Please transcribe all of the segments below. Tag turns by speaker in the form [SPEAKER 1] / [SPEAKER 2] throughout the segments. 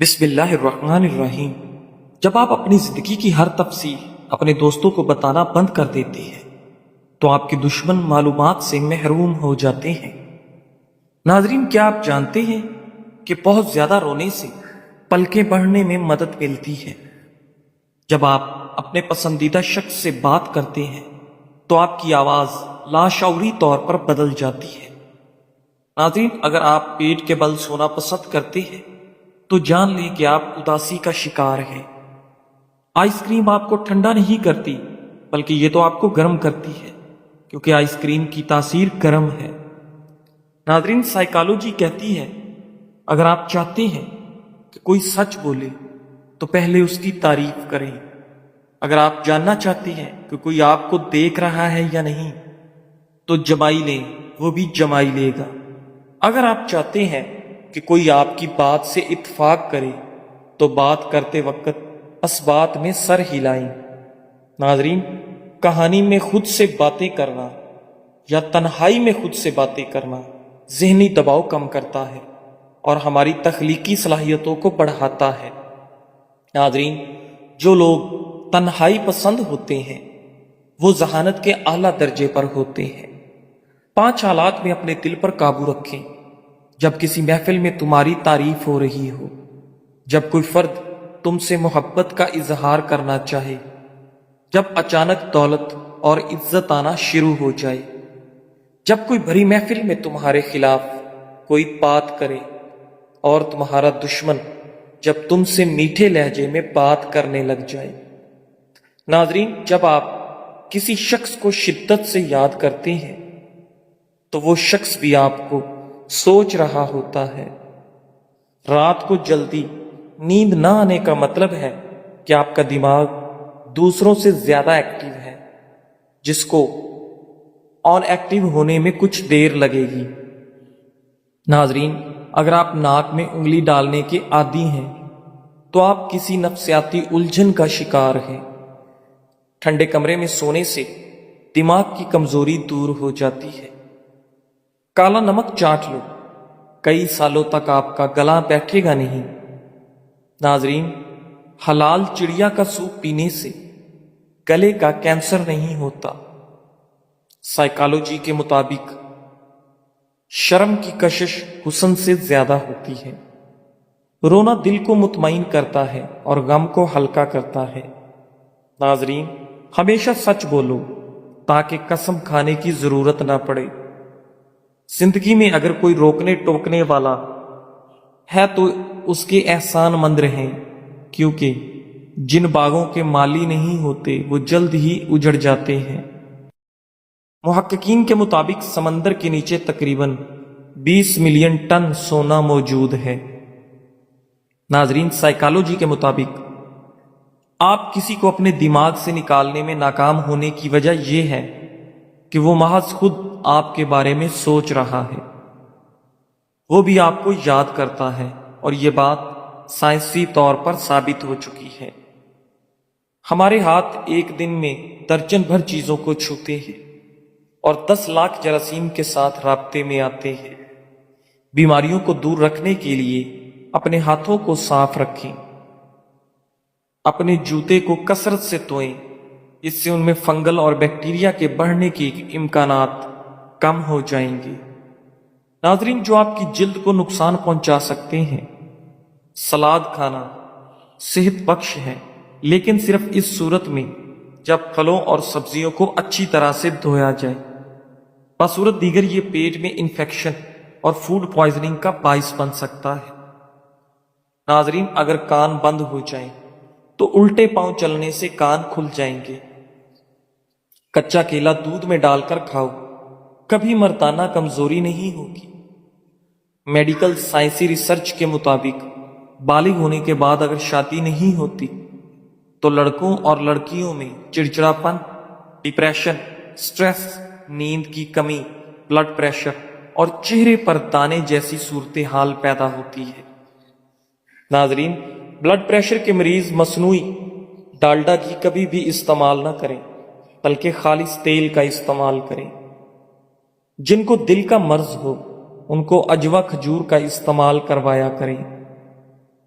[SPEAKER 1] بسم اللہ الرحمن الرحیم۔ جب آپ اپنی زندگی کی ہر تفصیل اپنے دوستوں کو بتانا بند کر دیتے ہیں تو آپ کے دشمن معلومات سے محروم ہو جاتے ہیں۔ ناظرین، کیا آپ جانتے ہیں کہ بہت زیادہ رونے سے پلکیں بڑھنے میں مدد ملتی ہے؟ جب آپ اپنے پسندیدہ شخص سے بات کرتے ہیں تو آپ کی آواز لاشعوری طور پر بدل جاتی ہے۔ ناظرین، اگر آپ پیٹ کے بل سونا پسند کرتے ہیں تو جان لیں کہ آپ اداسی کا شکار ہیں۔ آئس کریم آپ کو ٹھنڈا نہیں کرتی بلکہ یہ تو آپ کو گرم کرتی ہے، کیونکہ آئس کریم کی تاثیر گرم ہے۔ ناظرین، سائیکالوجی کہتی ہے اگر آپ چاہتے ہیں کہ کوئی سچ بولے تو پہلے اس کی تعریف کریں۔ اگر آپ جاننا چاہتے ہیں کہ کوئی آپ کو دیکھ رہا ہے یا نہیں تو جمائی لیں، وہ بھی جمائی لے گا۔ اگر آپ چاہتے ہیں کہ کوئی آپ کی بات سے اتفاق کرے تو بات کرتے وقت اسبات میں سر ہلائیں۔ ناظرین، کہانی میں خود سے باتیں کرنا یا تنہائی میں خود سے باتیں کرنا ذہنی دباؤ کم کرتا ہے اور ہماری تخلیقی صلاحیتوں کو بڑھاتا ہے۔ ناظرین، جو لوگ تنہائی پسند ہوتے ہیں وہ ذہانت کے اعلیٰ درجے پر ہوتے ہیں۔ 5 حالات میں اپنے دل پر قابو رکھیں۔ جب کسی محفل میں تمہاری تعریف ہو رہی ہو، جب کوئی فرد تم سے محبت کا اظہار کرنا چاہے، جب اچانک دولت اور عزت آنا شروع ہو جائے، جب کوئی بھری محفل میں تمہارے خلاف کوئی بات کرے اور تمہارا دشمن جب تم سے میٹھے لہجے میں بات کرنے لگ جائے۔ ناظرین، جب آپ کسی شخص کو شدت سے یاد کرتے ہیں تو وہ شخص بھی آپ کو سوچ رہا ہوتا ہے۔ رات کو جلدی نیند نہ آنے کا مطلب ہے کہ آپ کا دماغ دوسروں سے زیادہ ایکٹیو ہے، جس کو آن ایکٹیو ہونے میں کچھ دیر لگے گی۔ ناظرین، اگر آپ ناک میں انگلی ڈالنے کے عادی ہیں تو آپ کسی نفسیاتی الجھن کا شکار ہیں۔ ٹھنڈے کمرے میں سونے سے دماغ کی کمزوری دور ہو جاتی ہے۔ کالا نمک چاٹ لو، کئی سالوں تک آپ کا گلا بیٹھے گا نہیں۔ ناظرین، حلال چڑیا کا سوپ پینے سے گلے کا کینسر نہیں ہوتا۔ سائیکالوجی کے مطابق شرم کی کشش حسن سے زیادہ ہوتی ہے۔ رونا دل کو مطمئن کرتا ہے اور غم کو ہلکا کرتا ہے۔ ناظرین، ہمیشہ سچ بولو تاکہ قسم کھانے کی ضرورت نہ پڑے۔ زندگی میں اگر کوئی روکنے ٹوکنے والا ہے تو اس کے احسان مند رہیں، کیونکہ جن باغوں کے مالی نہیں ہوتے وہ جلد ہی اجڑ جاتے ہیں۔ محققین کے مطابق سمندر کے نیچے تقریباً 20 ملین ٹن سونا موجود ہے۔ ناظرین، سائیکالوجی کے مطابق آپ کسی کو اپنے دماغ سے نکالنے میں ناکام ہونے کی وجہ یہ ہے کہ وہ محض خود آپ کے بارے میں سوچ رہا ہے، وہ بھی آپ کو یاد کرتا ہے، اور یہ بات سائنسی طور پر ثابت ہو چکی ہے۔ ہمارے ہاتھ ایک دن میں درجن بھر چیزوں کو چھوتے ہیں اور 10 لاکھ جراثیم کے ساتھ رابطے میں آتے ہیں۔ بیماریوں کو دور رکھنے کے لیے اپنے ہاتھوں کو صاف رکھیں۔ اپنے جوتے کو کثرت سے دھوئیں، اس سے ان میں فنگل اور بیکٹیریا کے بڑھنے کے امکانات کم ہو جائیں گے۔ ناظرین، جو آپ کی جلد کو نقصان پہنچا سکتے ہیں، سلاد کھانا صحت بخش ہے، لیکن صرف اس صورت میں جب پھلوں اور سبزیوں کو اچھی طرح سے دھویا جائے۔ بصورت دیگر یہ پیٹ میں انفیکشن اور فوڈ پوائزننگ کا باعث بن سکتا ہے۔ ناظرین، اگر کان بند ہو جائیں تو الٹے پاؤں چلنے سے کان کھل جائیں گے۔ کچا کیلا دودھ میں ڈال کر کھاؤ، کبھی مردانہ کمزوری نہیں ہوگی۔ میڈیکل سائنسی ریسرچ کے مطابق بالغ ہونے کے بعد اگر شادی نہیں ہوتی تو لڑکوں اور لڑکیوں میں چڑچڑاپن، ڈپریشن، سٹریس، نیند کی کمی، بلڈ پریشر اور چہرے پر دانے جیسی صورتحال پیدا ہوتی ہے۔ ناظرین، بلڈ پریشر کے مریض مصنوعی ڈالڈا گھی کبھی بھی استعمال نہ کریں بلکہ خالص تیل کا استعمال کریں۔ جن کو دل کا مرض ہو ان کو عجوا کھجور کا استعمال کروایا کریں۔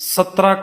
[SPEAKER 1] 17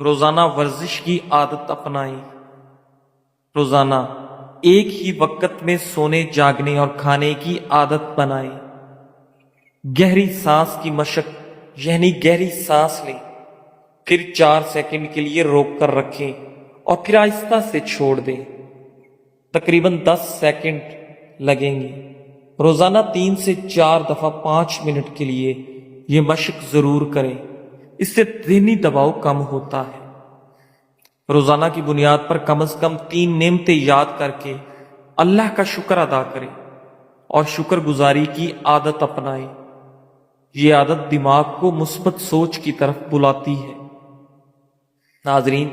[SPEAKER 1] روزانہ ورزش کی عادت اپنائیں۔ روزانہ ایک ہی وقت میں سونے جاگنے اور کھانے کی عادت بنائیں۔ گہری سانس کی مشق یعنی گہری سانس لیں، پھر 4 سیکنڈ کے لیے روک کر رکھیں اور پھر آہستہ سے چھوڑ دیں۔ تقریباً 10 سیکنڈ لگیں گے۔ روزانہ 3 سے 4 دفعہ 5 منٹ کے لیے یہ مشق ضرور کریں، اس سے ذہنی دباؤ کم ہوتا ہے۔ روزانہ کی بنیاد پر کم از کم 3 نعمتیں یاد کر کے اللہ کا شکر ادا کریں اور شکر گزاری کی عادت اپنائیں۔ یہ عادت دماغ کو مثبت سوچ کی طرف بلاتی ہے۔ ناظرین،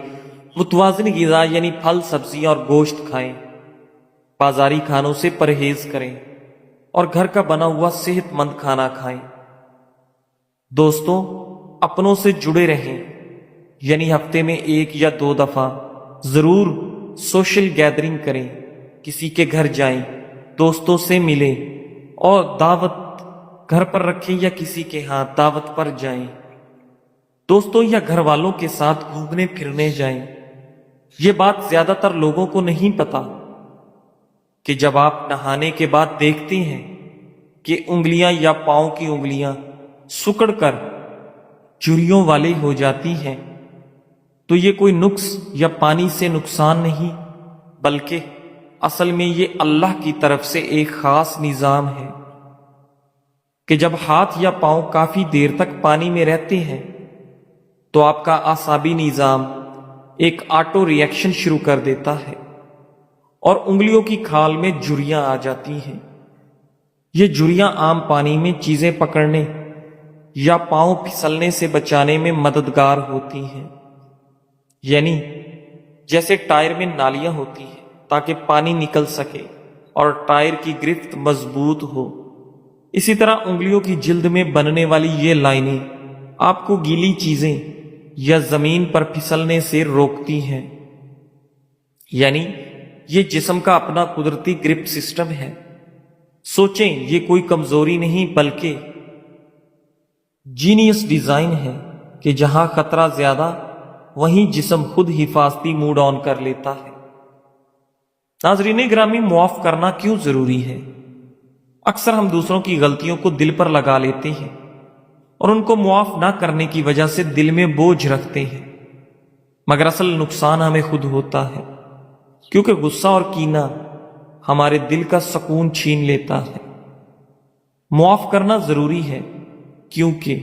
[SPEAKER 1] متوازن غذا یعنی پھل، سبزیاں اور گوشت کھائیں، بازاری کھانوں سے پرہیز کریں اور گھر کا بنا ہوا صحت مند کھانا کھائیں۔ دوستوں، اپنوں سے جڑے رہیں، یعنی ہفتے میں 1 یا 2 دفعہ ضرور سوشل گیدرنگ کریں، کسی کے گھر جائیں، دوستوں سے ملیں اور دعوت گھر پر رکھیں یا کسی کے ہاں دعوت پر جائیں۔ دوستوں یا گھر والوں کے ساتھ گھومنے پھرنے جائیں۔ یہ بات زیادہ تر لوگوں کو نہیں پتا کہ جب آپ نہانے کے بعد دیکھتے ہیں کہ انگلیاں یا پاؤں کی انگلیاں سکڑ کر جریوں والی ہو جاتی ہیں، تو یہ کوئی نقص یا پانی سے نقصان نہیں، بلکہ اصل میں یہ اللہ کی طرف سے ایک خاص نظام ہے کہ جب ہاتھ یا پاؤں کافی دیر تک پانی میں رہتے ہیں تو آپ کا اعصابی نظام ایک آٹو ری ایکشن شروع کر دیتا ہے اور انگلیوں کی کھال میں جریاں آ جاتی ہیں۔ یہ جریاں عام پانی میں چیزیں پکڑنے یا پاؤں پھسلنے سے بچانے میں مددگار ہوتی ہیں، یعنی جیسے ٹائر میں نالیاں ہوتی ہیں تاکہ پانی نکل سکے اور ٹائر کی گرفت مضبوط ہو، اسی طرح انگلیوں کی جلد میں بننے والی یہ لائنیں آپ کو گیلی چیزیں یا زمین پر پھسلنے سے روکتی ہیں۔ یعنی یہ جسم کا اپنا قدرتی گرپ سسٹم ہے۔ سوچیں، یہ کوئی کمزوری نہیں بلکہ جینیس ڈیزائن ہے کہ جہاں خطرہ زیادہ وہیں جسم خود حفاظتی موڈ آن کر لیتا ہے۔ ناظرین گرامی، معاف کرنا کیوں ضروری ہے؟ اکثر ہم دوسروں کی غلطیوں کو دل پر لگا لیتے ہیں اور ان کو معاف نہ کرنے کی وجہ سے دل میں بوجھ رکھتے ہیں، مگر اصل نقصان ہمیں خود ہوتا ہے، کیونکہ غصہ اور کینہ ہمارے دل کا سکون چھین لیتا ہے۔ معاف کرنا ضروری ہے کیونکہ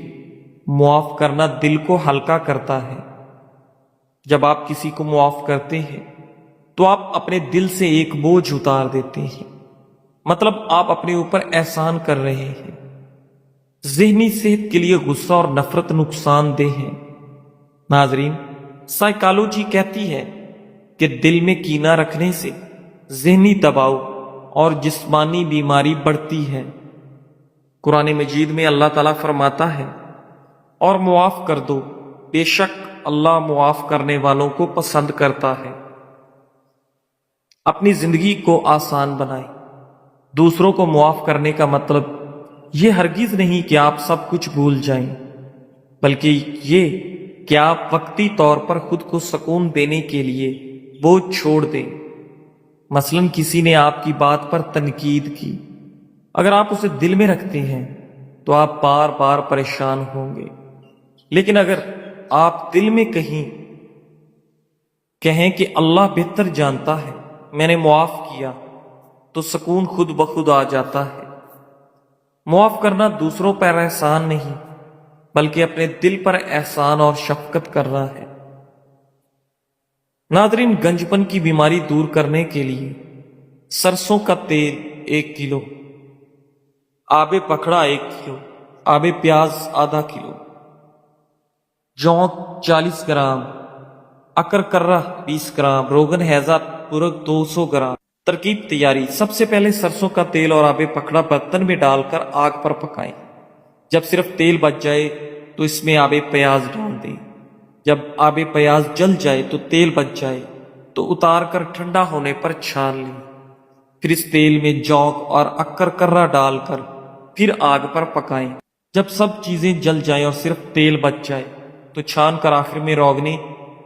[SPEAKER 1] معاف کرنا دل کو ہلکا کرتا ہے۔ جب آپ کسی کو معاف کرتے ہیں تو آپ اپنے دل سے ایک بوجھ اتار دیتے ہیں، مطلب آپ اپنے اوپر احسان کر رہے ہیں۔ ذہنی صحت کے لیے غصہ اور نفرت نقصان دہ ہیں۔ ناظرین، سائیکالوجی کہتی ہے کہ دل میں کینہ رکھنے سے ذہنی دباؤ اور جسمانی بیماری بڑھتی ہے۔ قرآن مجید میں اللہ تعالیٰ فرماتا ہے، اور معاف کر دو، بے شک اللہ معاف کرنے والوں کو پسند کرتا ہے۔ اپنی زندگی کو آسان بنائیں۔ دوسروں کو معاف کرنے کا مطلب یہ ہرگز نہیں کہ آپ سب کچھ بھول جائیں، بلکہ یہ کہ آپ وقتی طور پر خود کو سکون دینے کے لیے بوجھ چھوڑ دیں۔ مثلا کسی نے آپ کی بات پر تنقید کی، اگر آپ اسے دل میں رکھتے ہیں تو آپ بار بار پریشان ہوں گے، لیکن اگر آپ دل میں کہیں کہ اللہ بہتر جانتا ہے، میں نے معاف کیا، تو سکون خود بخود آ جاتا ہے۔ معاف کرنا دوسروں پر احسان نہیں بلکہ اپنے دل پر احسان اور شفقت کرنا ہے۔ ناظرین، گنجپن کی بیماری دور کرنے کے لیے سرسوں کا تیل 1 کلو، آب پکھڑا 1 کلو، آب پیاز آدھا کلو، جونک 40 گرام، اکر کرہ 20 گرام، روغن ہیضہ پورک 200 گرام۔ ترکیب تیاری: سب سے پہلے سرسوں کا تیل اور آب پکھڑا برتن میں ڈال کر آگ پر پکائیں۔ جب صرف تیل بچ جائے تو اس میں آب پیاز ڈال دیں۔ جب آب پیاز جل جائے تو تیل بچ جائے تو اتار کر ٹھنڈا ہونے پر چھان لیں۔ پھر اس تیل میں جونک اور اکر کرہ ڈال کر پھر آگ پر پکائیں۔ جب سب چیزیں جل جائیں اور صرف تیل بچ جائے تو چھان کر آخر میں روغنی